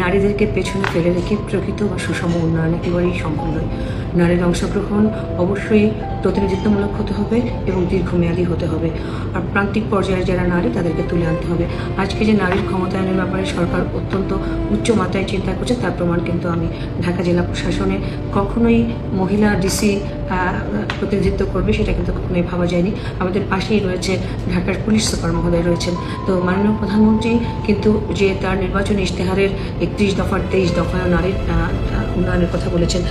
নারীদেরকে পেছনে ফেলে রেখে প্রকৃত বা সুষম উন্নয়ন একেবারেই সম্ভব নয়। নারীর অংশগ্রহণ অবশ্যই প্রতিনিধিত্বমূলক হতে হবে এবং দীর্ঘমেয়াদী হতে হবে। আর প্রান্তিক পর্যায়ে যারা নারী তাদেরকে তুলে আনতে হবে। আজকে যে নারীর ক্ষমতায়নের ব্যাপারে সরকার অত্যন্ত উচ্চ মাত্রায় চিন্তা করছে তার প্রমাণ কিন্তু আমি ঢাকা জেলা প্রশাসনে কখনোই মহিলা ডিসি প্রতিনিধিত্ব করবে সেটা কিন্তু কখনোই ভাবা যায়নি। আমাদের পাশেই রয়েছে ঢাকার পুলিশ সুপার মহোদয় রয়েছেন। তো মাননীয় প্রধানমন্ত্রী কিন্তু যে তার নির্বাচনী ইশতেহারের 31 দফার 23 দফায় নারীর উন্নয়নের কথা বলেছেন।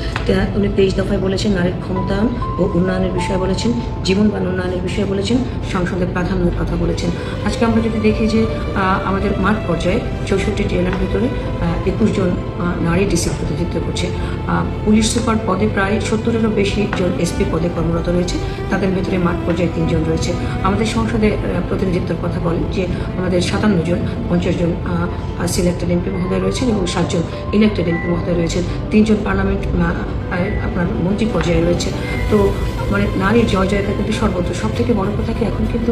উনি 23 দফায় বলেছেন নারীর ক্ষমতায়ন ও উন্নয়নের বিষয়ে বলেছেন, জীবনমান উন্নয়নের বিষয়ে বলেছেন, সংসদের প্রাধান্যের কথা বলেছেন। আজকে আমরা যদি দেখি যে আমাদের মাঠ পর্যায়ে 64টি জেলার ভিতরে 21 জন নারী ডিসি প্রতিনিধিত্ব করছে। পুলিশ সুপার পদে প্রায় 70-এরও বেশি জন এসপি পদে কর্মরত রয়েছে, তাদের ভেতরে মাঠ পর্যায়ে 3 জন রয়েছে। আমাদের সংসদে প্রতিনিধিত্বের কথা বলেন যে আমাদের 57 জন, 50 জন সিলেক্টেড এমপি মহোদয় রয়েছেন এবং 7 জন ইলেক্টেড এমপি মহোদয় রয়েছেন, 3 জন পার্লামেন্ট আপনার মন্ত্রী পর্যায়ে রয়েছে। তো মানে নারীর জয় জয়তা কিন্তু সর্বত্র। সব থেকে বড় কথা কি এখন কিন্তু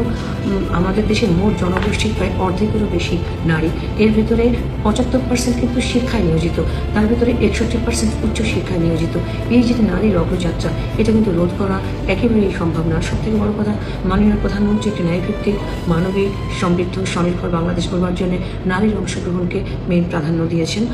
আমাদের দেশের মোট জনগোষ্ঠীর প্রায় অর্ধেকেরও বেশি নারী। এর ভিতরে 75% কিন্তু শিক্ষায় নিয়োজিত, তার ভিতরে 61% উচ্চ শিক্ষায় নিয়োজিত। এই যে নারীর অগ্রযাত্রা, এটা কিন্তু রোধ করা একেবারেই সম্ভব না। সব থেকে বড় কথা, মাননীয় প্রধানমন্ত্রী একটি ন্যায়ভিত্তিক, মানবিক, সমৃদ্ধ, স্বনির্ভর বাংলাদেশ গড়বার জন্য নারীর অংশগ্রহণকে মেইন প্রাধান্য দিয়েছেন।